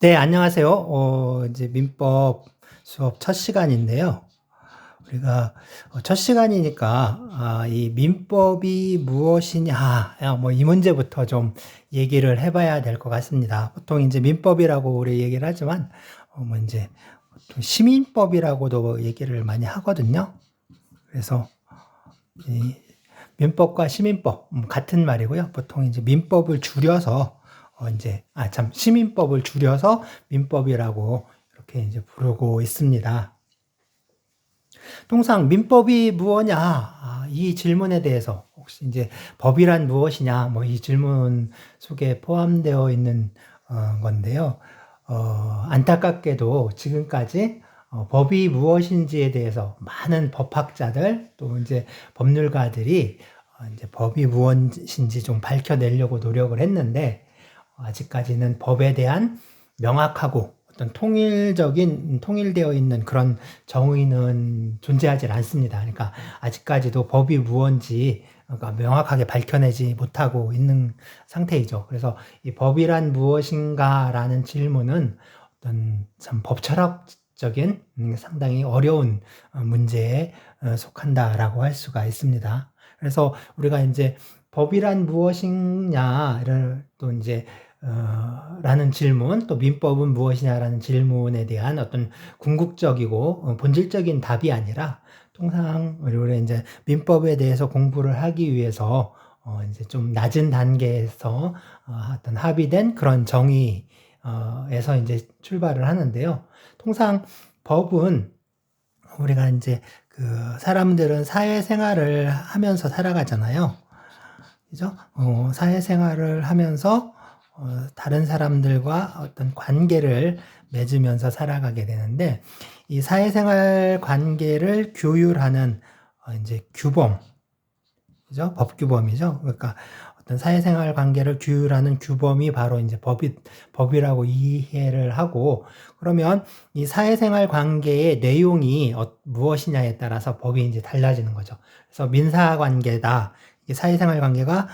네, 안녕하세요. 이제 민법 수업 첫 시간인데요. 우리가 첫 시간이니까 이 민법이 무엇이냐, 뭐 이 문제부터 좀 얘기를 해봐야 될 것 같습니다. 보통 이제 민법이라고 우리 얘기를 하지만 뭐 이제 보통 시민법이라고도 얘기를 많이 하거든요. 그래서 이 민법과 시민법 같은 말이고요. 보통 이제 민법을 줄여서 시민법을 줄여서 민법이라고 이렇게 이제 부르고 있습니다. 통상 민법이 무엇냐? 이 질문에 대해서 혹시 이제 법이란 무엇이냐? 뭐 이 질문 속에 포함되어 있는 건데요. 안타깝게도 지금까지 법이 무엇인지에 대해서 많은 법학자들 또 이제 법률가들이 이제 법이 무엇인지 좀 밝혀내려고 노력을 했는데 아직까지는 법에 대한 명확하고 어떤 통일되어 있는 그런 정의는 존재하지 않습니다. 그러니까 아직까지도 법이 무엇인지 그러니까 명확하게 밝혀내지 못하고 있는 상태이죠. 그래서 이 법이란 무엇인가라는 질문은 어떤 참 법철학적인 상당히 어려운 문제에 속한다라고 할 수가 있습니다. 그래서 우리가 이제 법이란 무엇이냐를 또 이제 라는 질문, 또 민법은 무엇이냐라는 질문에 대한 어떤 궁극적이고 본질적인 답이 아니라 통상 우리가 이제 민법에 대해서 공부를 하기 위해서 이제 좀 낮은 단계에서 어떤 합의된 그런 정의에서 이제 출발을 하는데요. 통상 법은 우리가 이제 그 사람들은 사회생활을 하면서 살아가잖아요. 그죠? 사회생활을 하면서 다른 사람들과 어떤 관계를 맺으면서 살아가게 되는데 이 사회생활 관계를 규율하는 이제 규범, 그죠? 법규범이죠. 그러니까 어떤 사회생활 관계를 규율하는 규범이 바로 이제 법이라고 이해를 하고 그러면 이 사회생활 관계의 내용이 무엇이냐에 따라서 법이 이제 달라지는 거죠. 그래서 민사관계다. 이 사회생활 관계가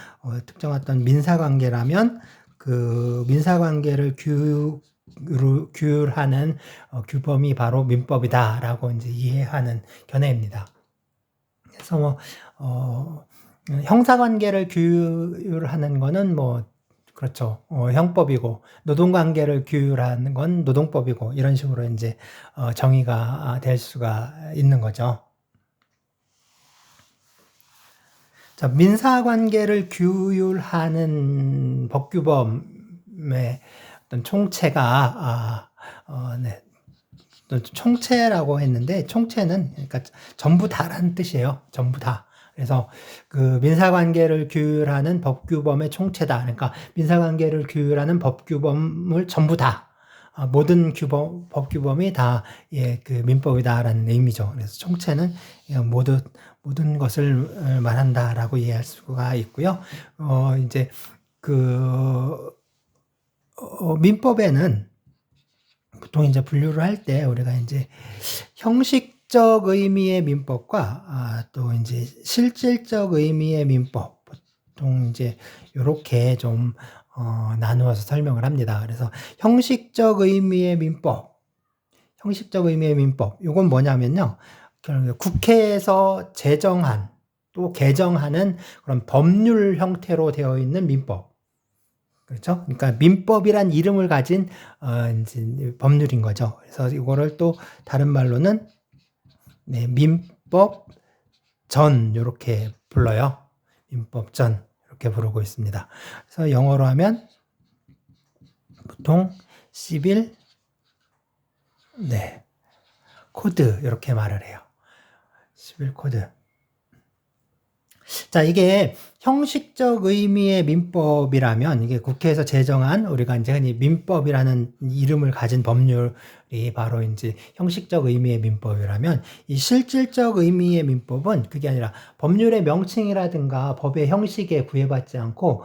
특정한 어떤 민사관계라면 그 민사관계를 규율하는 규범이 바로 민법이다라고 이제 이해하는 견해입니다. 그래서 형사관계를 규율하는 거는 뭐 그렇죠. 형법이고 노동관계를 규율하는 건 노동법이고 이런 식으로 이제 정의가 될 수가 있는 거죠. 자, 민사관계를 규율하는 법규범의 어떤 총체가 네. 총체라고 했는데 총체는 그러니까 전부 다라는 뜻이에요. 전부 다. 그래서 그 민사관계를 규율하는 법규범의 총체다. 그러니까 민사관계를 규율하는 법규범을 전부 다 모든 법규범이 다 그 민법이다라는 의미죠. 그래서 총체는 모든 것을 말한다라고 이해할 수가 있고요. 이제 그 민법에는 보통 이제 분류를 할 때 우리가 이제 형식적 의미의 민법과 또 이제 실질적 의미의 민법 보통 이제 요렇게 좀 나누어서 설명을 합니다. 그래서 형식적 의미의 민법 요건 뭐냐면요. 국회에서 제정한 또 개정하는 그런 법률 형태로 되어 있는 민법. 그렇죠? 그러니까 민법이란 이름을 가진 이제 법률인 거죠. 그래서 이거를 또 다른 말로는 민법 전 이렇게 불러요. 민법 전 이렇게 부르고 있습니다. 그래서 영어로 하면 보통 시빌 코드 이렇게 말을 해요. 시빌 코드. 자, 이게 형식적 의미의 민법이라면 이게 국회에서 제정한 우리가 이제 흔히 민법이라는 이름을 가진 법률이 바로 이제 형식적 의미의 민법이라면 이 실질적 의미의 민법은 그게 아니라 법률의 명칭이라든가 법의 형식에 구애받지 않고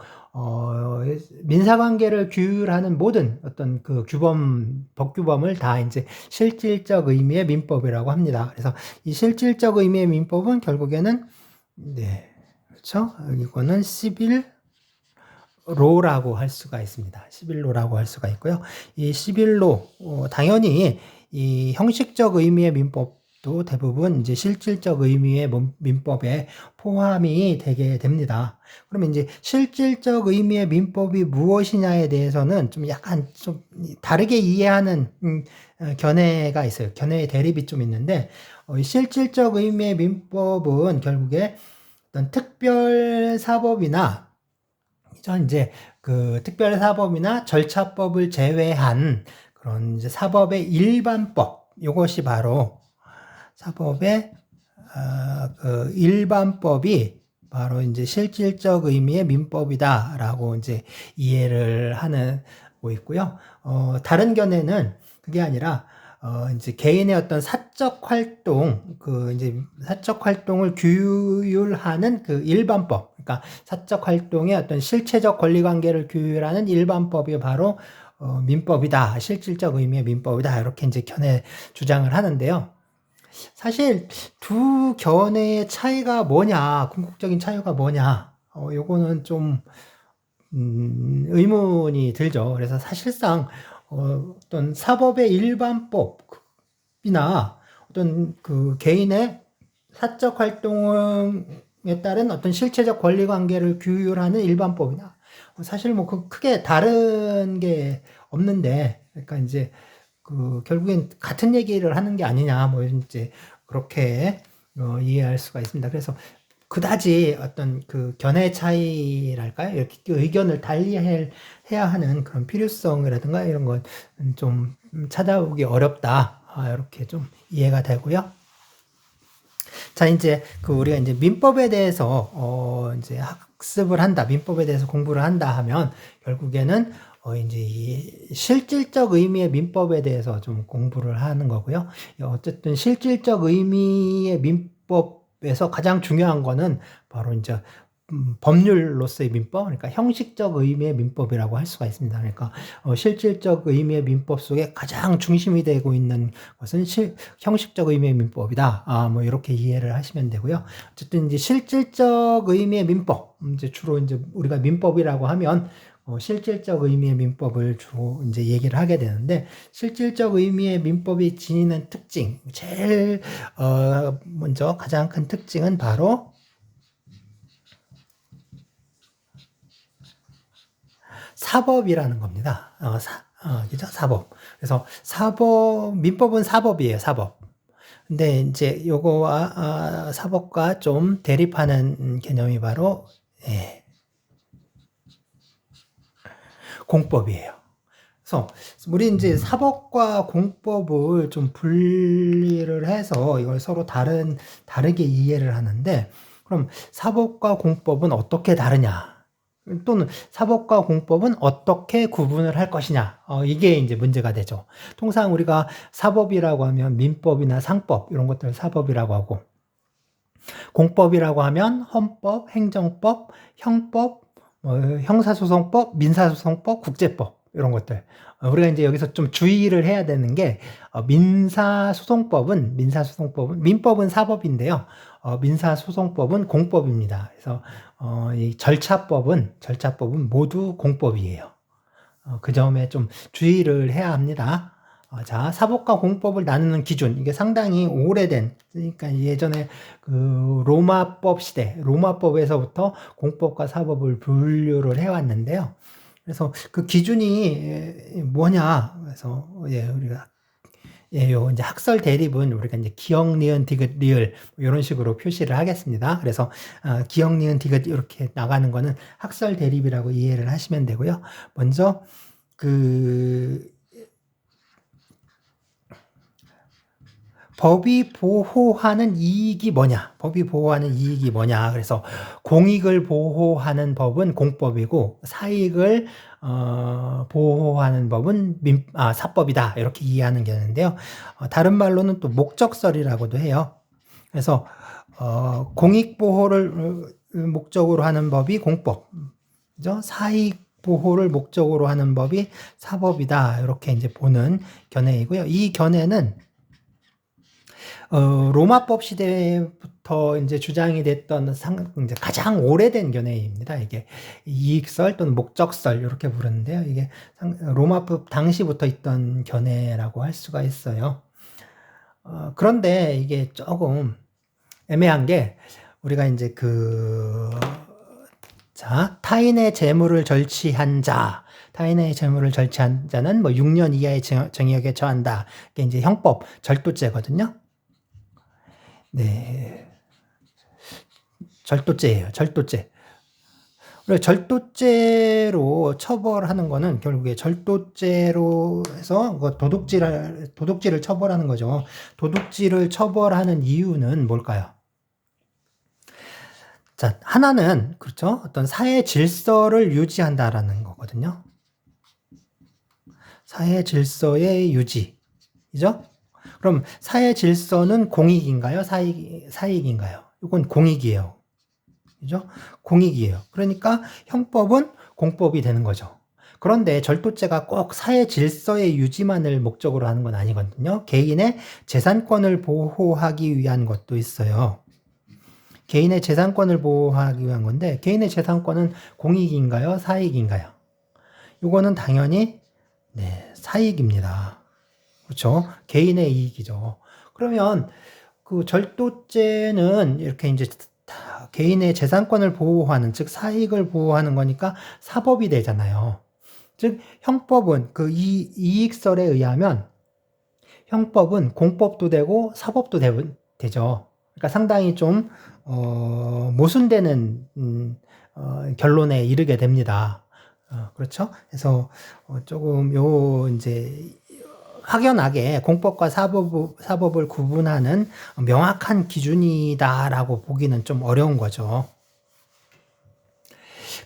민사관계를 규율하는 모든 어떤 그 법규범을 다 이제 실질적 의미의 민법이라고 합니다. 그래서 이 실질적 의미의 민법은 결국에는 그렇죠? 이거는 시빌 11로라고 할 수가 있습니다. 11로라고 할 수가 있고요. 이 11로, 당연히 이 형식적 의미의 민법도 대부분 이제 실질적 의미의 민법에 포함이 되게 됩니다. 그러면 이제 실질적 의미의 민법이 무엇이냐에 대해서는 좀 약간 좀 다르게 이해하는 견해가 있어요. 견해의 대립이 좀 있는데, 실질적 의미의 민법은 결국에 어떤 특별 사법이나 이제 그 특별 사법이나 절차법을 제외한 그런 이제 사법의 일반법, 이것이 바로 사법의 그 일반법이 바로 이제 실질적 의미의 민법이다라고 이제 이해를 하고 있고요. 다른 견해는 그게 아니라 이제 개인의 어떤 사적 활동, 이제 사적 활동을 규율하는 그 일반법, 그러니까 사적 활동의 어떤 실체적 권리 관계를 규율하는 일반법이 바로 민법이다, 실질적 의미의 민법이다, 이렇게 이제 견해 주장을 하는데요. 사실 두 견해의 차이가 뭐냐, 궁극적인 차이가 뭐냐, 요거는 좀 의문이 들죠. 그래서 사실상 어떤 사법의 일반법이나 어떤 그 개인의 사적 활동에 따른 어떤 실체적 권리 관계를 규율하는 일반법이나 사실 뭐 크게 다른 게 없는데, 그러니까 이제 그 결국엔 같은 얘기를 하는 게 아니냐, 뭐 이제 그렇게 이해할 수가 있습니다. 그래서 그다지 어떤 그 견해 차이랄까요? 이렇게 의견을 달리해야 하는 그런 필요성이라든가 이런 건 좀 찾아보기 어렵다. 이렇게 좀 이해가 되고요. 자, 이제 그 우리가 이제 민법에 대해서 이제 학습을 한다, 민법에 대해서 공부를 한다 하면 결국에는 이제 이 실질적 의미의 민법에 대해서 좀 공부를 하는 거고요. 어쨌든 실질적 의미의 민법에서 가장 중요한 거는 바로 이제 법률로서의 민법, 그러니까 형식적 의미의 민법이라고 할 수가 있습니다. 그러니까 실질적 의미의 민법 속에 가장 중심이 되고 있는 것은 형식적 의미의 민법이다. 뭐 이렇게 이해를 하시면 되고요. 어쨌든 이제 실질적 의미의 민법, 이제 주로 이제 우리가 민법이라고 하면 실질적 의미의 민법을 주로 이제 얘기를 하게 되는데, 실질적 의미의 민법이 지니는 특징, 제일 먼저 가장 큰 특징은 바로 사법이라는 겁니다. 그죠? 사법. 그래서 민법은 사법이에요, 사법. 근데 이제 요거와 사법과 좀 대립하는 개념이 바로, 공법이에요. 그래서 우리 이제 사법과 공법을 좀 분리를 해서 이걸 서로 다르게 이해를 하는데, 그럼 사법과 공법은 어떻게 다르냐? 또는 사법과 공법은 어떻게 구분을 할 것이냐, 이게 이제 문제가 되죠. 통상 우리가 사법이라고 하면 민법이나 상법 이런 것들을 사법이라고 하고, 공법이라고 하면 헌법, 행정법, 형법, 형사소송법, 민사소송법, 국제법 이런 것들. 우리가 이제 여기서 좀 주의를 해야 되는 게, 민법은 민법은 사법인데요. 민사소송법은 공법입니다. 그래서 이 절차법은 모두 공법이에요. 그 점에 좀 주의를 해야 합니다. 자, 사법과 공법을 나누는 기준, 이게 상당히 오래된, 그러니까 예전에 그 로마법에서부터 공법과 사법을 분류를 해왔는데요. 그래서 그 기준이 뭐냐, 그래서 우리가 요 이제 학설 대립은 우리가 이제 기역, 니은, 디귿, 리을 이런 식으로 표시를 하겠습니다. 그래서 기역, 니은, 디귿 이렇게 나가는 거는 학설 대립이라고 이해를 하시면 되고요. 먼저 법이 보호하는 이익이 뭐냐? 그래서 공익을 보호하는 법은 공법이고, 사익을 보호하는 법은 사법이다. 이렇게 이해하는 게 있는데요. 다른 말로는 또 목적설이라고도 해요. 그래서 공익 보호를 목적으로 하는 법이 공법, 그죠? 사익 보호를 목적으로 하는 법이 사법이다. 이렇게 이제 보는 견해이고요. 이 견해는 로마법 시대부터 이제 주장이 됐던 이제 가장 오래된 견해입니다. 이게 이익설 또는 목적설 이렇게 부르는데요. 이게 로마법 당시부터 있던 견해라고 할 수가 있어요. 그런데 이게 조금 애매한 게 우리가 이제 타인의 재물을 절취한 자, 타인의 재물을 절취한 자는 뭐 6년 이하의 징역에 처한다. 이게 이제 형법 절도죄거든요. 네. 절도죄예요. 절도죄. 절도죄로 처벌하는 거는 결국에 절도죄로 해서 도둑질을 처벌하는 거죠. 도둑질을 처벌하는 이유는 뭘까요? 자, 하나는 그렇죠. 어떤 사회 질서를 유지한다라는 거거든요. 사회 질서의 유지이죠? 그럼 사회 질서는 공익인가요? 사익인가요? 이건 공익이에요. 그죠? 공익이에요. 그러니까 형법은 공법이 되는 거죠. 그런데 절도죄가 꼭 사회 질서의 유지만을 목적으로 하는 건 아니거든요. 개인의 재산권을 보호하기 위한 것도 있어요. 개인의 재산권을 보호하기 위한 건데 개인의 재산권은 공익인가요? 사익인가요? 이거는 당연히 사익입니다. 그렇죠? 개인의 이익이죠. 그러면 그 절도죄는 이렇게 이제 개인의 재산권을 보호하는, 즉 사익을 보호하는 거니까 사법이 되잖아요. 즉 형법은 그 이익설에 의하면 형법은 공법도 되고 사법도 되죠. 그러니까 상당히 좀 모순되는 결론에 이르게 됩니다. 그렇죠? 그래서 조금 이제 확연하게 공법과 사법을 구분하는 명확한 기준이다라고 보기는 좀 어려운 거죠.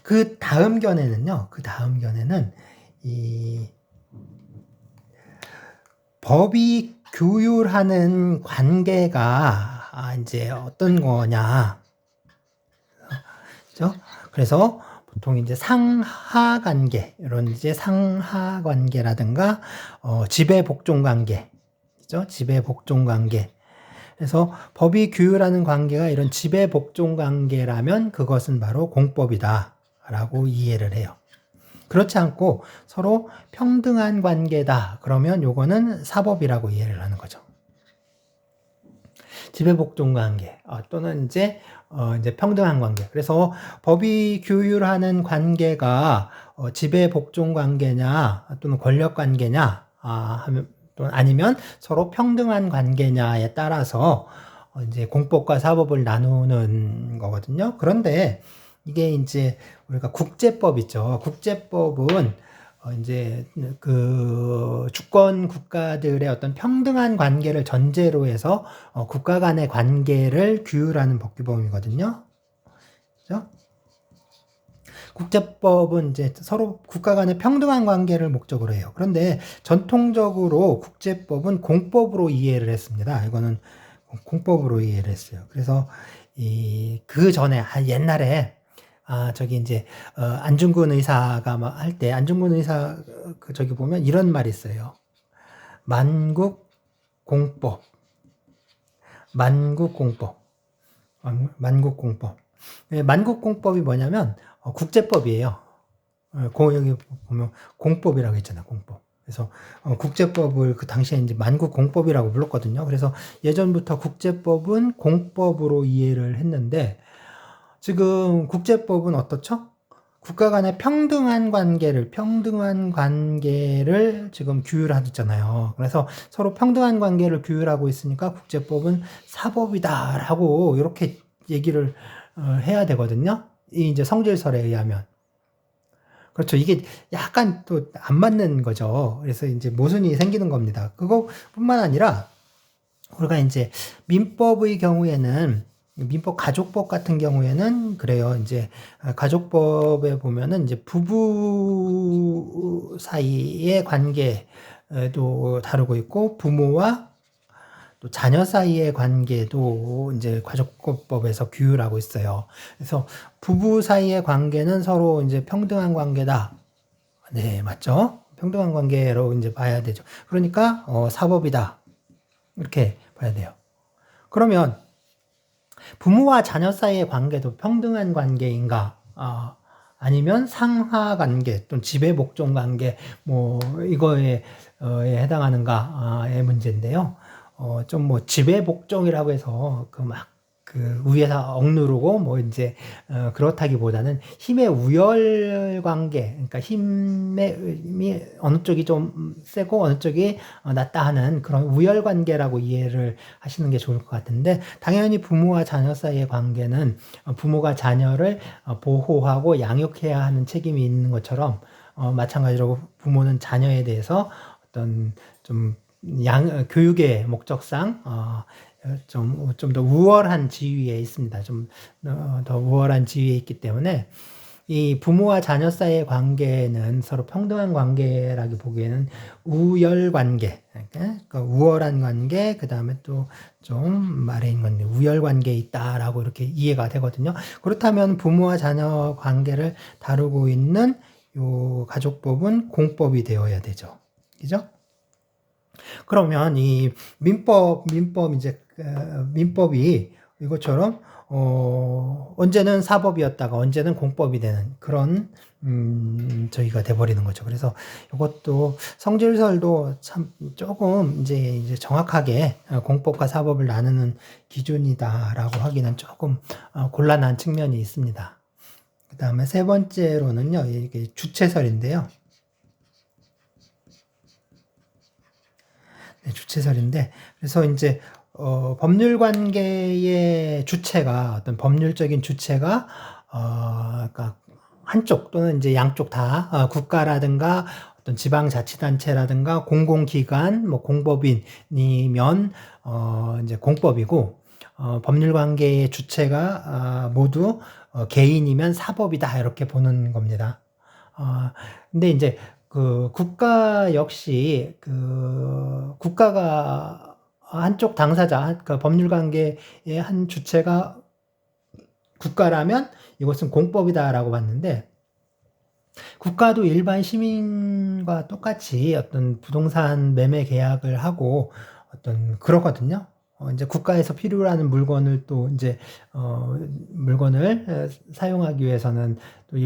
그 다음 견해는요. 이 법이 규율하는 관계가 이제 어떤 거냐. 그렇죠? 그래서 보통 이제 상하 관계, 이런 이제 상하 관계라든가, 지배 복종 관계, 그죠? 지배 복종 관계. 그래서 법이 규율하는 관계가 이런 지배 복종 관계라면 그것은 바로 공법이다라고 이해를 해요. 그렇지 않고 서로 평등한 관계다. 그러면 요거는 사법이라고 이해를 하는 거죠. 지배복종 관계 또는 이제 평등한 관계. 그래서 법이 규율하는 관계가 지배복종 관계냐 또는 권력 관계냐 또는 아니면 서로 평등한 관계냐에 따라서 이제 공법과 사법을 나누는 거거든요. 그런데 이게 이제 우리가 국제법 있죠. 국제법은 이제 그 주권 국가들의 어떤 평등한 관계를 전제로 해서 국가 간의 관계를 규율하는 법규범이거든요. 그죠? 국제법은 이제 서로 국가 간의 평등한 관계를 목적으로 해요. 그런데 전통적으로 국제법은 공법으로 이해를 했습니다. 이거는 공법으로 이해를 했어요. 그래서 그 전에 옛날에 저기 이제 안중근 의사가 막 할 때 안중근 의사 저기 보면 이런 말이 있어요. 만국공법. 만국공법이 뭐냐면 국제법이에요. 여기 보면 공법이라고 했잖아, 공법. 그래서 국제법을 그 당시에 이제 만국공법이라고 불렀거든요. 그래서 예전부터 국제법은 공법으로 이해를 했는데 지금 국제법은 어떻죠? 국가 간의 평등한 관계를 지금 규율하잖아요. 그래서 서로 평등한 관계를 규율하고 있으니까 국제법은 사법이다라고 이렇게 얘기를 해야 되거든요. 이 이제 성질설에 의하면. 그렇죠. 이게 약간 또 안 맞는 거죠. 그래서 이제 모순이 생기는 겁니다. 그거뿐만 아니라 우리가 이제 민법의 경우에는 민법 가족법 같은 경우에는 그래요. 이제 가족법에 보면은 이제 부부 사이의 관계도 다루고 있고 부모와 또 자녀 사이의 관계도 이제 가족법에서 규율하고 있어요. 그래서 부부 사이의 관계는 서로 이제 평등한 관계다. 네, 맞죠? 평등한 관계로 이제 봐야 되죠. 그러니까 사법이다. 이렇게 봐야 돼요. 그러면 부모와 자녀 사이의 관계도 평등한 관계인가? 아니면 상하 관계 또는 지배 복종 관계 뭐 이거에 해당하는가의 문제인데요. 좀 뭐 지배 복종이라고 해서 그 위에서 억누르고 뭐 이제 그렇다기보다는 힘의 우열 관계, 그러니까 힘이 어느 쪽이 좀 세고 어느 쪽이 낮다 하는 그런 우열 관계라고 이해를 하시는 게 좋을 것 같은데, 당연히 부모와 자녀 사이의 관계는 부모가 자녀를 보호하고 양육해야 하는 책임이 있는 것처럼 마찬가지로 부모는 자녀에 대해서 어떤 좀 교육의 목적상 좀 더 우월한 지위에 있습니다. 좀 더 우월한 지위에 있기 때문에 이 부모와 자녀 사이의 관계는 서로 평등한 관계라기 보기에는 우열 관계, 그러니까 우월한 관계, 그 다음에 또 좀 아래에 있는 건데 우열 관계에 있다라고 이렇게 이해가 되거든요. 그렇다면 부모와 자녀 관계를 다루고 있는 요 가족법은 공법이 되어야 되죠. 그죠? 그러면 이 민법이 이것처럼 언제는 사법이었다가 언제는 공법이 되는 그런 저희가 돼버리는 거죠. 그래서 이것도 성질설도 참 조금 이제 정확하게 공법과 사법을 나누는 기준이다라고 하기는 조금 곤란한 측면이 있습니다. 그 다음에 세 번째로는요, 이게 주체설인데요. 주체설인데, 그래서 이제 법률 관계의 주체가 어떤 법률적인 주체가 그러니까 한쪽 또는 이제 양쪽 다 국가라든가 어떤 지방자치단체라든가 공공기관, 뭐 공법인이면 이제 공법이고, 법률 관계의 주체가 모두 개인이면 사법이다 이렇게 보는 겁니다. 근데 이제 그 국가 역시 그 국가가 한쪽 당사자, 그 법률 관계의 한 주체가 국가라면 이것은 공법이다라고 봤는데, 국가도 일반 시민과 똑같이 어떤 부동산 매매 계약을 하고 어떤 그러거든요. 이제 국가에서 필요로 하는 물건을 또 이제 물건을 사용하기 위해서는 또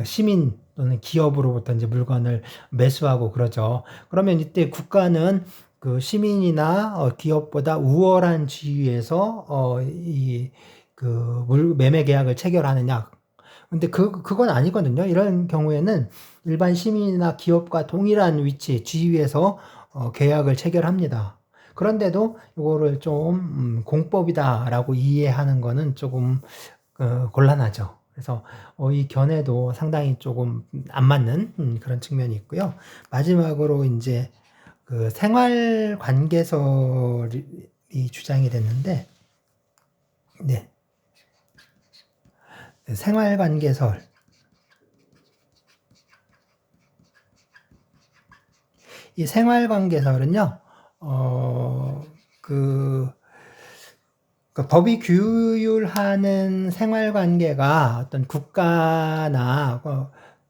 시민 또는 기업으로부터 이제 물건을 매수하고 그러죠. 그러면 이때 국가는 그 시민이나 기업보다 우월한 지위에서 이 그 매매 계약을 체결하느냐? 근데 그건 아니거든요. 이런 경우에는 일반 시민이나 기업과 동일한 위치, 지위에서 계약을 체결합니다. 그런데도 이거를 좀 공법이다라고 이해하는 거는 조금 곤란하죠. 그래서 이 견해도 상당히 조금 안 맞는 그런 측면이 있고요. 마지막으로 이제 그 생활 관계설이 주장이 됐는데, 네. 생활 관계설. 이 생활 관계설은요, 그 법이 규율하는 생활 관계가 어떤 국가나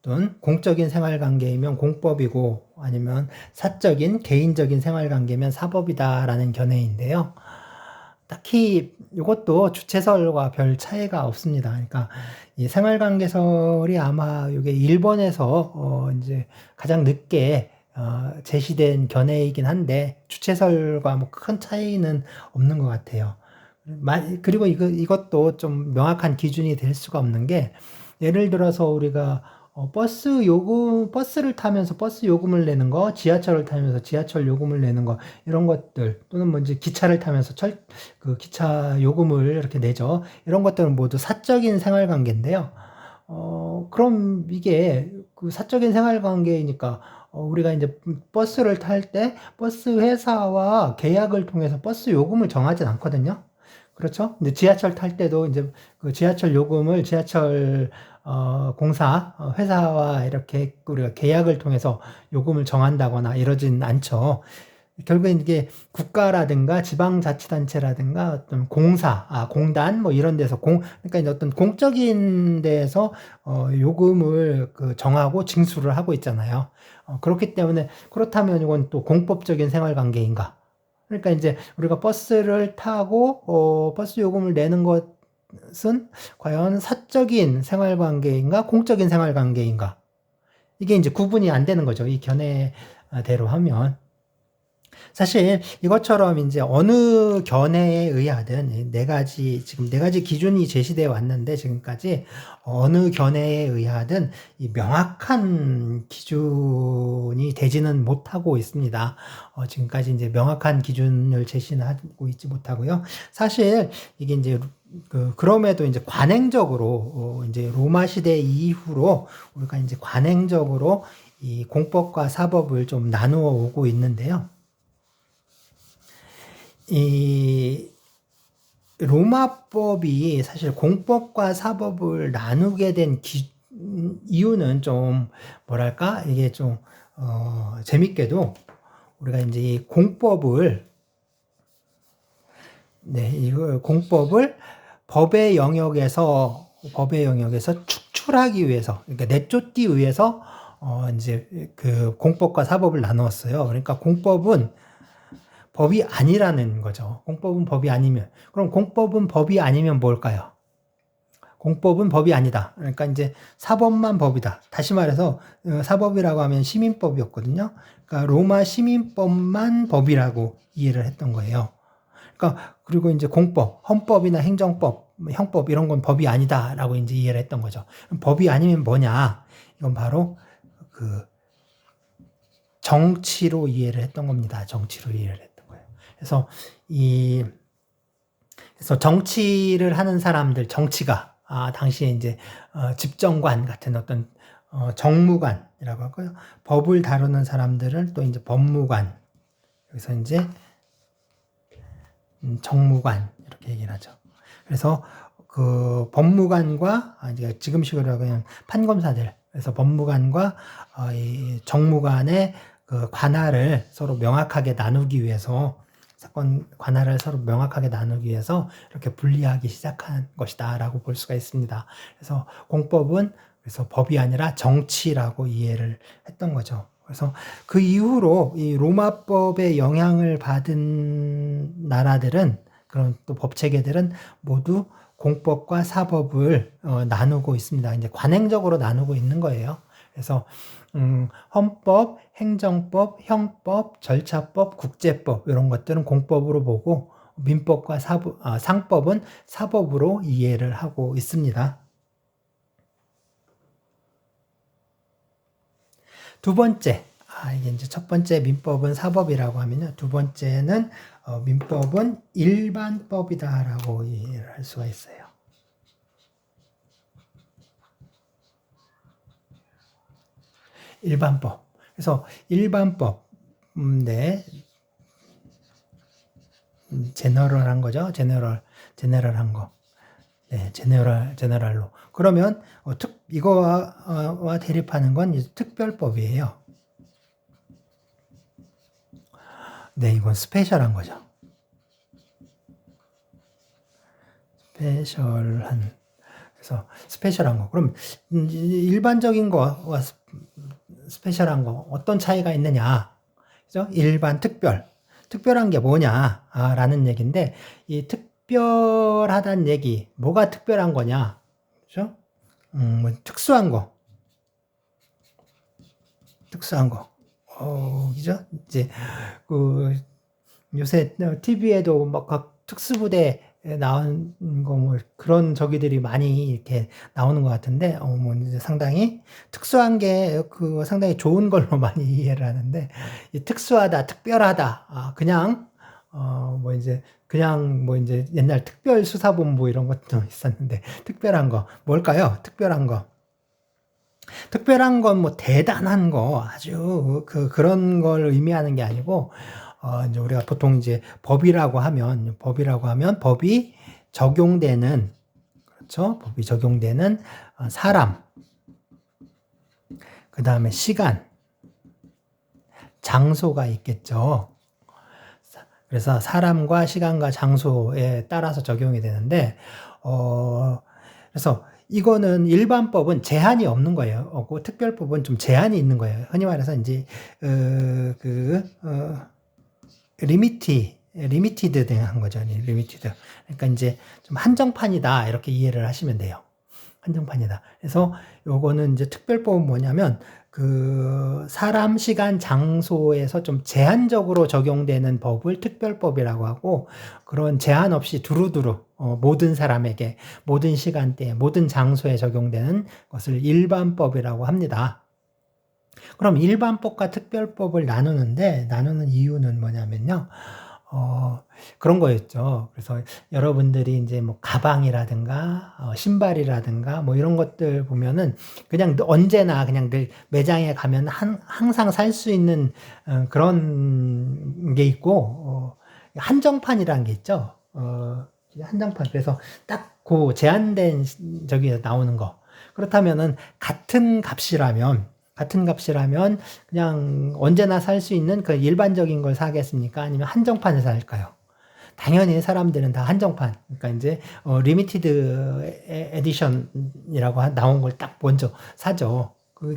어떤 공적인 생활 관계이면 공법이고, 아니면 사적인 개인적인 생활 관계면 사법이다라는 견해인데요. 딱히 이것도 주체설과 별 차이가 없습니다. 그러니까 이 생활관계설이 아마 이게 일본에서 이제 가장 늦게 제시된 견해이긴 한데, 주체설과 뭐 큰 차이는 없는 것 같아요. 그리고 이것도 좀 명확한 기준이 될 수가 없는 게, 예를 들어서 우리가 버스를 타면서 버스 요금을 내는 거, 지하철을 타면서 지하철 요금을 내는 거, 이런 것들, 또는 뭐 이제 기차를 타면서 그 기차 요금을 이렇게 내죠. 이런 것들은 모두 사적인 생활 관계인데요. 그럼 이게 그 사적인 생활 관계이니까, 우리가 이제 버스를 탈 때 버스 회사와 계약을 통해서 버스 요금을 정하진 않거든요. 그렇죠? 근데 지하철 탈 때도 이제 그 지하철 요금을 지하철 공사 회사와 이렇게 우리가 계약을 통해서 요금을 정한다거나 이러진 않죠. 결국엔 이게 국가라든가 지방자치단체라든가 어떤 공단 뭐 이런 데서 그러니까 이제 어떤 공적인 데에서 요금을 정하고 징수를 하고 있잖아요. 그렇기 때문에, 그렇다면 이건 또 공법적인 생활관계인가? 그러니까 이제 우리가 버스를 타고 버스 요금을 내는 것은 과연 사적인 생활관계인가 공적인 생활관계인가, 이게 이제 구분이 안 되는 거죠. 이 견해대로 하면. 사실 이것처럼 이제 어느 견해에 의하든 지금 네 가지 기준이 제시되어 왔는데, 지금까지 어느 견해에 의하든 이 명확한 기준이 되지는 못하고 있습니다. 지금까지 이제 명확한 기준을 제시하고 있지 못하고요. 사실 이게 이제 그럼에도 이제 관행적으로 이제 로마 시대 이후로 우리가 이제 관행적으로 이 공법과 사법을 좀 나누어 오고 있는데요. 이 로마법이 사실 공법과 사법을 나누게 된 이유는 좀 뭐랄까, 이게 좀 재밌게도 우리가 이제 이 공법을 이걸 공법을 법의 영역에서 축출하기 위해서, 그러니까 내쫓기 위해서 이제 그 공법과 사법을 나누었어요. 그러니까 공법은 법이 아니라는 거죠. 공법은 법이 아니면. 그럼 공법은 법이 아니면 뭘까요? 공법은 법이 아니다. 그러니까 이제 사법만 법이다. 다시 말해서 사법이라고 하면 시민법이었거든요. 그러니까 로마 시민법만 법이라고 이해를 했던 거예요. 그러니까 그리고 이제 공법, 헌법이나 행정법, 형법 이런 건 법이 아니다라고 이제 이해를 했던 거죠. 법이 아니면 뭐냐? 이건 바로 그 정치로 이해를 했던 겁니다. 정치로 이해를 했던 거예요. 그래서 그래서 정치를 하는 사람들, 정치가 당시에 이제 집정관 같은 어떤 정무관이라고 할까요? 법을 다루는 사람들을 또 이제 법무관, 여기서 이제 정무관 이렇게 얘기를 하죠. 그래서 그 법무관과 이제 지금식으로 그냥 판검사들, 그래서 법무관과 이 정무관의 그 관할을 서로 명확하게 나누기 위해서, 사건 관할을 서로 명확하게 나누기 위해서 이렇게 분리하기 시작한 것이다라고 볼 수가 있습니다. 그래서 공법은 그래서 법이 아니라 정치라고 이해를 했던 거죠. 그래서 그 이후로 이 로마법의 영향을 받은 나라들은, 그런 또 법체계들은 모두 공법과 사법을 나누고 있습니다. 이제 관행적으로 나누고 있는 거예요. 그래서 헌법, 행정법, 형법, 절차법, 국제법 이런 것들은 공법으로 보고, 민법과 상법은 사법으로 이해를 하고 있습니다. 두 번째, 이게 이제 첫 번째 민법은 사법이라고 하면요. 두 번째는 민법은 일반법이다라고 이해를 할 수가 있어요. 일반법. 그래서 일반법, 제너럴한 거죠. 제너럴한 거. 네, 제너럴로. 그러면 이거와 대립하는 건 이제 특별법이에요. 네, 이건 스페셜한 거죠. 그래서 스페셜한 거. 그럼 일반적인 거와 스페셜한 거 어떤 차이가 있느냐? 그죠? 일반, 특별한 게 뭐냐? 라는 얘기인데, 이 특별하다는 얘기, 뭐가 특별한 거냐? 그죠? 뭐 특수한 거. 그죠? 이제, 요새 TV에도 막 각 특수부대 나온 거, 뭐, 그런 저기들이 많이 이렇게 나오는 것 같은데, 뭐, 이제 상당히 특수한 게, 상당히 좋은 걸로 많이 이해를 하는데, 이 특수하다, 특별하다, 그냥, 그냥 이제 옛날 특별수사본부 이런 것도 있었는데, 특별한 거, 뭘까요? 특별한 거. 특별한 건 뭐 대단한 거, 아주 그런 걸 의미하는 게 아니고, 이제 우리가 보통 이제 법이라고 하면 법이 적용되는, 그렇죠? 법이 적용되는 사람, 그 다음에 시간, 장소가 있겠죠. 그래서 사람과 시간과 장소에 따라서 적용이 되는데, 그래서 이거는 일반법은 제한이 없는 거예요. 특별법은 좀 제한이 있는 거예요. 흔히 말해서 이제 리미티 리미티드 한 거죠. 리미티드. 그러니까 이제 좀 한정판이다. 이렇게 이해를 하시면 돼요. 한정판이다. 그래서 요거는 이제 특별법은 뭐냐면 그 사람, 시간, 장소에서 좀 제한적으로 적용되는 법을 특별법이라고 하고, 그런 제한 없이 두루두루 모든 사람에게 모든 시간대에 모든 장소에 적용되는 것을 일반법이라고 합니다. 그럼 일반법과 특별법을 나누는 이유는 뭐냐면요. 그런 거였죠. 그래서 여러분들이 이제 뭐 가방이라든가 신발이라든가 뭐 이런 것들 보면은 그냥 언제나 그냥 늘 매장에 가면 항상 살 수 있는 그런 게 있고, 한정판이라는 게 있죠. 한정판. 그래서 딱 그 제한된 저기에 나오는 거. 그렇다면은 같은 값이라면 그냥 언제나 살 수 있는 그 일반적인 걸 사겠습니까? 아니면 한정판을 살까요? 당연히 사람들은 다 한정판. 그러니까 이제 리미티드 에디션이라고 나온 걸 딱 먼저 사죠.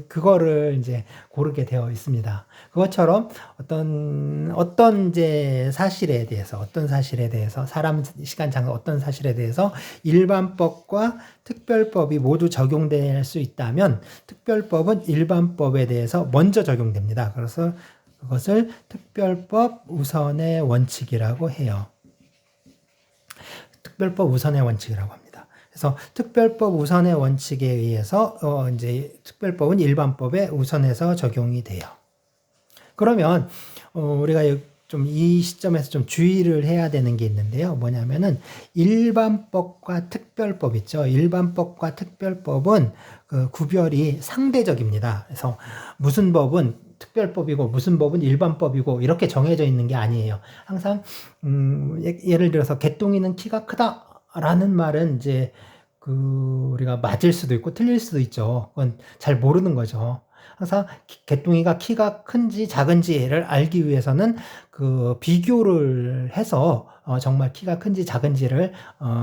그거를 이제 고르게 되어 있습니다. 그것처럼 어떤 이제 어떤 사실에 대해서, 사람, 시간, 장소, 어떤 사실에 대해서 일반법과 특별법이 모두 적용될 수 있다면, 특별법은 일반법에 대해서 먼저 적용됩니다. 그래서 그것을 특별법 우선의 원칙이라고 해요. 특별법 우선의 원칙이라고 합니다. 그래서 특별법 우선의 원칙에 의해서 이제 특별법은 일반법에 우선해서 적용이 돼요. 그러면 우리가 좀 이 시점에서 좀 주의를 해야 되는 게 있는데요. 뭐냐면은 일반법과 특별법 있죠. 일반법과 특별법은 그 구별이 상대적입니다. 그래서 무슨 법은 특별법이고 무슨 법은 일반법이고 이렇게 정해져 있는 게 아니에요. 항상 예를 들어서 개똥이는 키가 크다라는 말은 이제 우리가 맞을 수도 있고 틀릴 수도 있죠. 그건 잘 모르는 거죠. 항상 개똥이가 키가 큰지 작은지를 알기 위해서는 그 비교를 해서 정말 키가 큰지 작은지를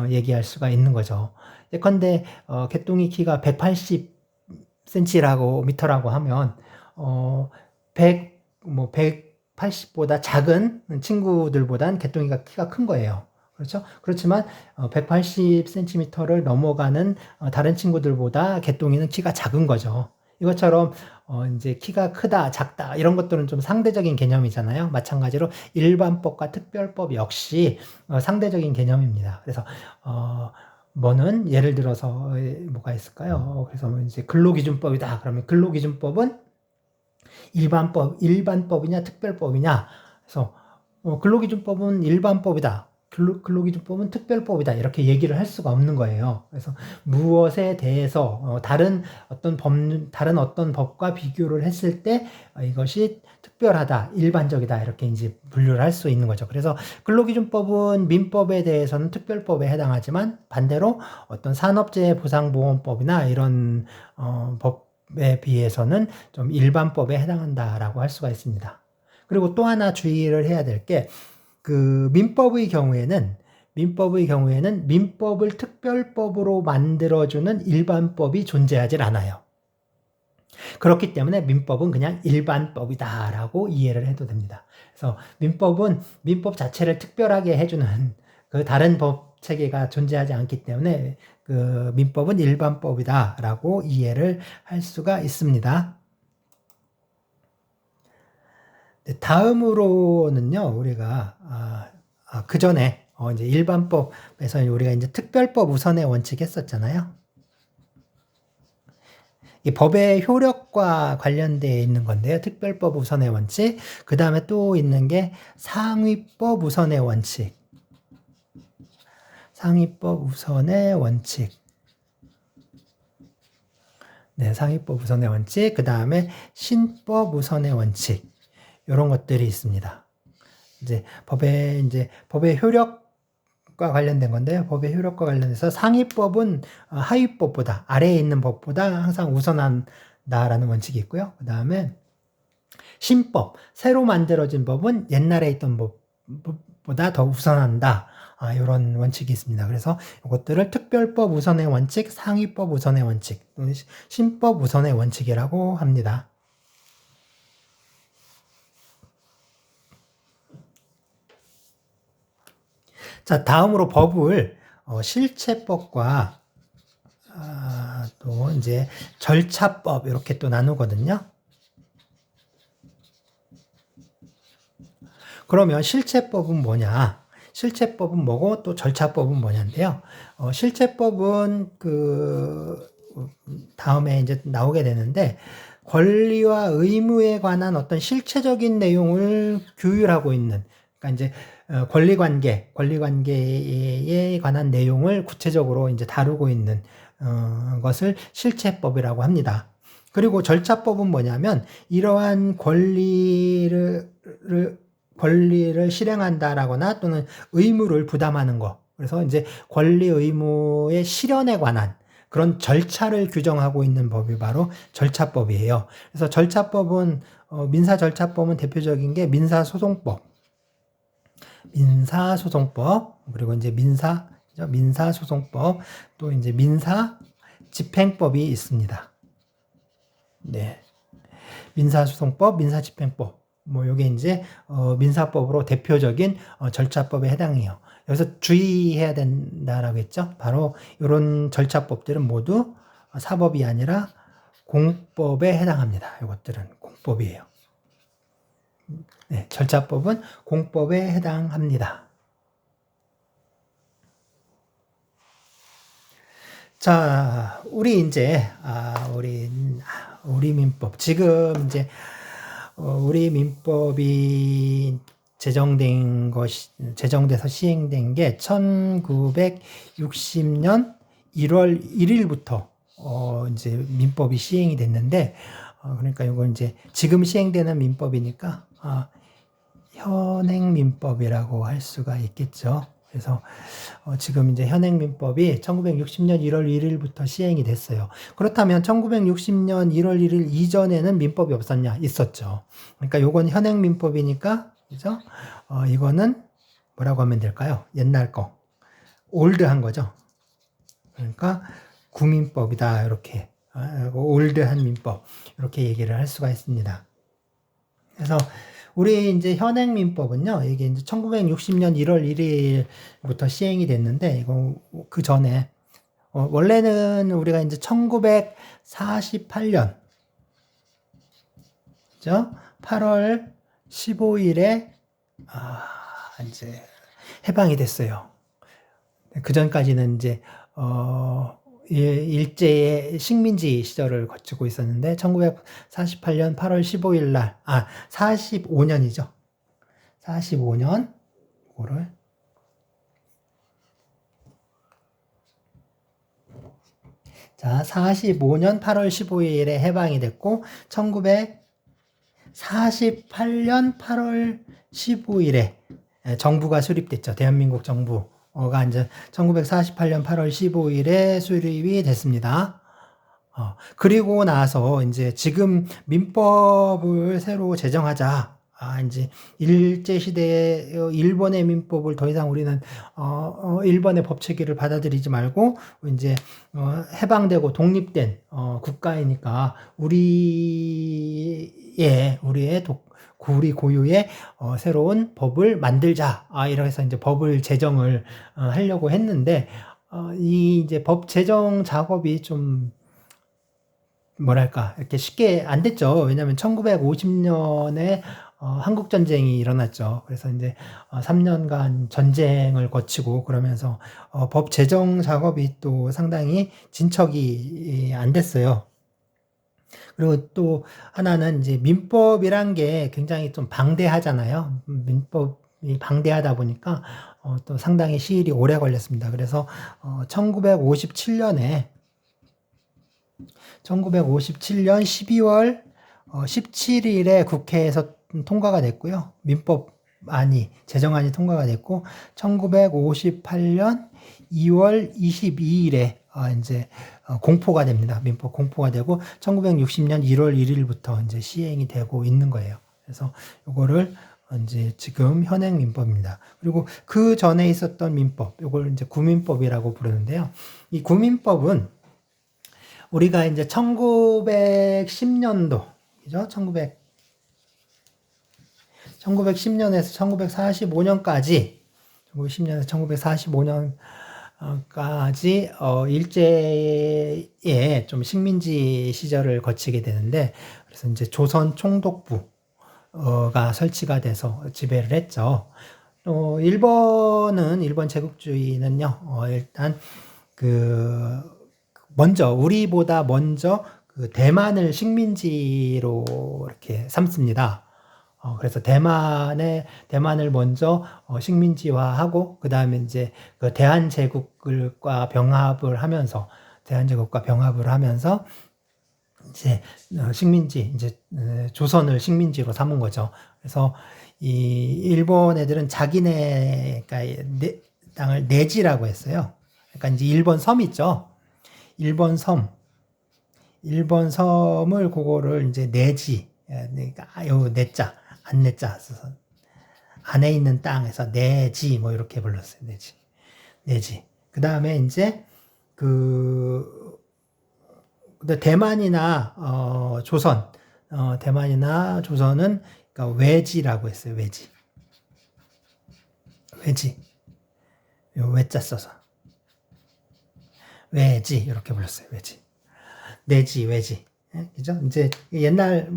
얘기할 수가 있는 거죠. 예컨대 개똥이 키가 180cm라고 미터라고 하면 180보다 작은 친구들보단 개똥이가 키가 큰 거예요. 그렇죠? 그렇지만 180cm를 넘어가는 다른 친구들보다 개똥이는 키가 작은 거죠. 이것처럼 이제 키가 크다, 작다 이런 것들은 좀 상대적인 개념이잖아요. 마찬가지로 일반법과 특별법 역시 상대적인 개념입니다. 그래서 뭐는 예를 들어서 뭐가 있을까요? 그래서 이제 근로기준법이다. 그러면 근로기준법은 일반법이냐 특별법이냐. 그래서 근로기준법은 일반법이다. 근로기준법은 특별법이다. 이렇게 얘기를 할 수가 없는 거예요. 그래서 무엇에 대해서 다른 어떤 법과 비교를 했을 때 이것이 특별하다, 일반적이다 이렇게 이제 분류를 할 수 있는 거죠. 그래서 근로기준법은 민법에 대해서는 특별법에 해당하지만 반대로 어떤 산업재해보상보험법이나 이런 법에 비해서는 좀 일반법에 해당한다라고 할 수가 있습니다. 그리고 또 하나 주의를 해야 될 게 그 민법의 경우에는 민법을 특별법으로 만들어주는 일반법이 존재하질 않아요. 그렇기 때문에 민법은 그냥 일반법이다라고 이해를 해도 됩니다. 그래서 민법 자체를 특별하게 해주는 그 다른 법 체계가 존재하지 않기 때문에 그 민법은 일반법이다라고 이해를 할 수가 있습니다. 다음으로는요, 우리가 그 전에 이제 일반법에서 우리가 이제 특별법 우선의 원칙 했었잖아요. 이 법의 효력과 관련되어 있는 건데요. 특별법 우선의 원칙. 그 다음에 또 있는 게 상위법 우선의 원칙. 상위법 우선의 원칙. 네, 상위법 우선의 원칙. 그 다음에 신법 우선의 원칙. 이런 것들이 있습니다. 이제 법의 효력과 관련된 건데요. 법의 효력과 관련해서 상위법은 하위법보다, 아래에 있는 법보다 항상 우선한다라는 원칙이 있고요. 그 다음에 신법, 새로 만들어진 법은 옛날에 있던 법보다 더 우선한다. 이런 원칙이 있습니다. 그래서 이것들을 특별법 우선의 원칙, 상위법 우선의 원칙, 신법 우선의 원칙이라고 합니다. 자, 다음으로 법을 실체법과 또 이제 절차법 이렇게 또 나누거든요. 그러면 실체법은 뭐냐? 실체법은 뭐고 또 절차법은 뭐냐인데요. 실체법은 다음에 이제 나오게 되는데 권리와 의무에 관한 어떤 실체적인 내용을 규율하고 있는, 그러니까 이제 권리관계에 관한 내용을 구체적으로 이제 다루고 있는 것을 실체법이라고 합니다. 그리고 절차법은 뭐냐면 이러한 권리를 실행한다라거나 또는 의무를 부담하는 거. 그래서 이제 권리 의무의 실현에 관한 그런 절차를 규정하고 있는 법이 바로 절차법이에요. 그래서 절차법은 민사절차법은 대표적인 게 민사소송법, 그리고 이제 민사소송법, 또 이제 민사집행법이 있습니다. 네. 민사소송법, 민사집행법. 요게 이제 민사법으로 대표적인 절차법에 해당해요. 여기서 주의해야 된다라고 했죠. 바로 이런 절차법들은 모두 사법이 아니라 공법에 해당합니다. 이것들은 공법이에요. 네, 절차법은 공법에 해당합니다. 자, 우리 이제 우리 민법 지금 이제 우리 민법이 제정돼서 시행된 게 1960년 1월 1일부터 이제 민법이 시행이 됐는데, 그러니까 이건 이제 지금 시행되는 민법이니까 현행 민법이라고 할 수가 있겠죠. 그래서 지금 이제 현행 민법이 1960년 1월 1일부터 시행이 됐어요. 그렇다면 1960년 1월 1일 이전에는 민법이 없었냐? 있었죠. 그러니까 요건 현행 민법이니까, 그죠? 이거는 뭐라고 하면 될까요? 옛날 거. 올드한 거죠. 그러니까 구민법이다. 이렇게. 올드한 민법. 이렇게 얘기를 할 수가 있습니다. 그래서 우리 이제 현행 민법은요, 이게 이제 1960년 1월 1일부터 시행이 됐는데, 이거 그 전에, 원래는 우리가 이제 1948년, 그죠? 8월 15일에, 이제 해방이 됐어요. 그 전까지는 이제, 일제의 식민지 시절을 거치고 있었는데 1948년 8월 15일 날 45년이죠. 45년 5월 자, 45년 8월 15일에 해방이 됐고 1948년 8월 15일에 정부가 수립됐죠. 대한민국 정부. 가 이제 1948년 8월 15일에 수립이 됐습니다. 그리고 나서 이제 지금 민법을 새로 제정하자. 이제 일제시대에 일본의 민법을 더 이상 우리는 일본의 법 체계를 받아들이지 말고 이제 해방되고 독립된 국가이니까 우리의 우리 고유의 새로운 법을 만들자. 이렇게 해서 이제 법을 제정을 하려고 했는데 이 이제 법 제정 작업이 좀 뭐랄까 이렇게 쉽게 안 됐죠. 왜냐하면 1950년에 한국 전쟁이 일어났죠. 그래서 이제 3년간 전쟁을 거치고 그러면서 법 제정 작업이 또 상당히 진척이 안 됐어요. 그리고 또 하나는 이제 민법이란 게 굉장히 좀 방대하잖아요. 민법이 방대하다 보니까 또 상당히 시일이 오래 걸렸습니다. 그래서 1957년 12월 17일에 국회에서 통과가 됐고요. 제정안이 통과가 됐고 1958년 2월 22일에 이제 공포가 됩니다. 민법 공포가 되고 1960년 1월 1일부터 이제 시행이 되고 있는 거예요. 그래서 요거를 이제 지금 현행 민법입니다. 그리고 그 전에 있었던 민법, 요걸 이제 구민법이라고 부르는데요. 이 구민법은 우리가 이제 1910년도, 그죠? 1910년에서 1945년까지 1910년에서 1945년까지 일제에 좀 식민지 시절을 거치게 되는데, 그래서 이제 조선 총독부가 설치가 돼서 지배를 했죠. 일본 제국주의는요, 일단 우리보다 먼저 그 대만을 식민지로 이렇게 삼습니다. 그래서 대만을 먼저 식민지화하고, 그 다음에 이제 그 대한제국과 병합을 하면서 이제 조선을 식민지로 삼은 거죠. 그래서 이 일본 애들은 자기네가 땅을 내지라고 했어요. 그러니까 이제 일본 섬 있죠. 일본 섬을 그거를 이제 내지, 그러니까 요 내자, 안내자 써서 안에 있는 땅에서 내지 뭐 이렇게 불렀어요. 내지. 그 다음에 이제 대만이나 조선은 그러니까 외지라고 했어요. 외지. 요 외자 써서 외지 이렇게 불렀어요. 외지. 그죠? 이제 옛날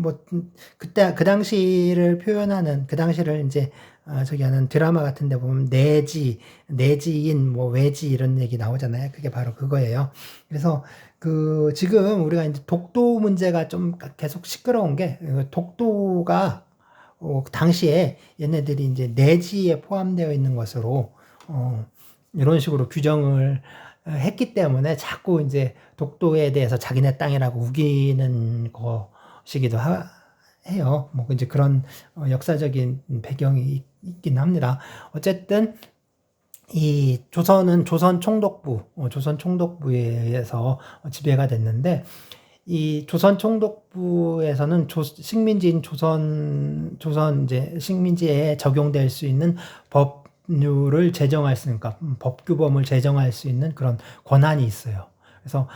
그때 그 당시를 표현하는, 그 당시를 이제 저기 하는 드라마 같은 데 보면 내지인 외지 이런 얘기 나오잖아요. 그게 바로 그거예요. 그래서 지금 우리가 이제 독도 문제가 좀 계속 시끄러운 게, 독도가 당시에 얘네들이 이제 내지에 포함되어 있는 것으로 이런 식으로 규정을 했기 때문에 자꾸 이제 독도에 대해서 자기네 땅이라고 우기는 것이기도 해요. 이제 그런 역사적인 배경이 있긴 합니다. 어쨌든 이 조선은 조선 총독부에 의해서 지배가 됐는데, 이 조선 총독부에서는 식민지인 조선 이제 식민지에 적용될 수 있는 법률을 제정할 수 있는, 그러니까 법규범을 제정할 수 있는 그런 권한이 있어요. 그래서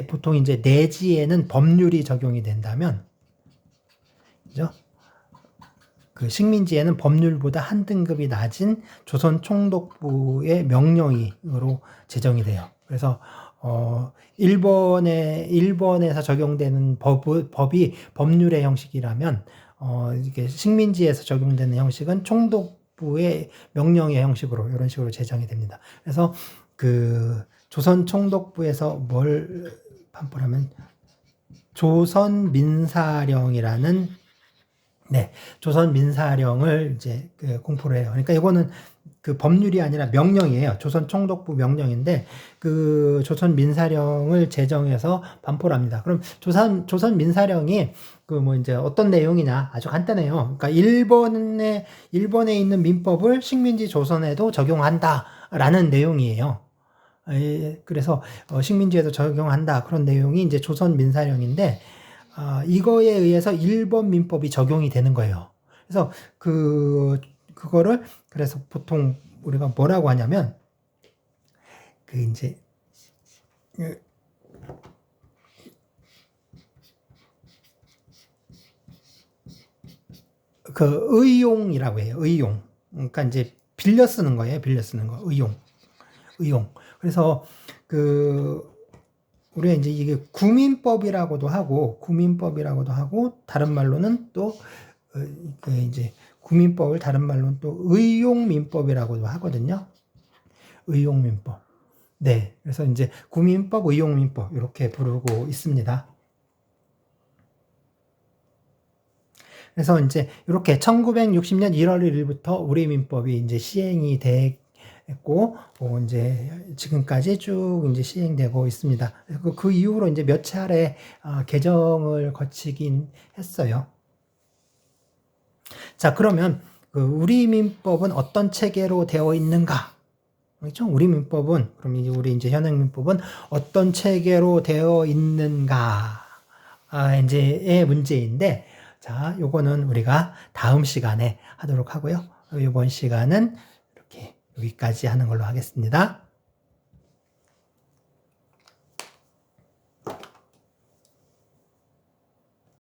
보통 이제 내지에는 법률이 적용이 된다면, 그죠? 그 식민지에는 법률보다 한 등급이 낮은 조선 총독부의 명령으로 제정이 돼요. 그래서 일본에서 적용되는 법이 법률의 형식이라면, 이게 식민지에서 적용되는 형식은 총독부의 명령의 형식으로 이런 식으로 제정이 됩니다. 그래서 조선 총독부에서 뭘 반포하면 조선민사령이라는 조선민사령을 이제 공포를 해요. 그러니까 이거는 법률이 아니라 명령이에요. 조선 총독부 명령인데 조선민사령을 제정해서 반포를 합니다. 그럼 조선민사령이 이제 어떤 내용이냐, 아주 간단해요. 그러니까 일본에 있는 민법을 식민지 조선에도 적용한다라는 내용이에요. 그래서 식민지에도 적용한다, 그런 내용이 이제 조선민사령인데, 이거에 의해서 일본 민법이 적용이 되는 거예요. 그래서 그거를 그래서 보통 우리가 뭐라고 하냐면, 이제 의용이라고 해요. 의용. 그러니까 이제 빌려 쓰는 거예요. 의용. 그래서 우리가 이제 이게 구민법이라고도 하고, 다른 말로는 또 이제 구민법을 다른 말로는 또 의용민법이라고도 하거든요. 의용민법. 네. 그래서 이제 구민법, 의용민법 이렇게 부르고 있습니다. 그래서 이제 이렇게 1960년 1월 1일부터 우리 민법이 이제 시행이 됐고, 이제 지금까지 쭉 이제 시행되고 있습니다. 그 이후로 이제 몇 차례 개정을 거치긴 했어요. 자, 그러면 우리 민법은 어떤 체계로 되어 있는가? 그렇죠? 우리 민법은, 그럼 우리 이제 현행 민법은 어떤 체계로 되어 있는가? 이제의 문제인데, 자, 요거는 우리가 다음 시간에 하도록 하고요. 이번 시간은 이렇게 여기까지 하는 걸로 하겠습니다.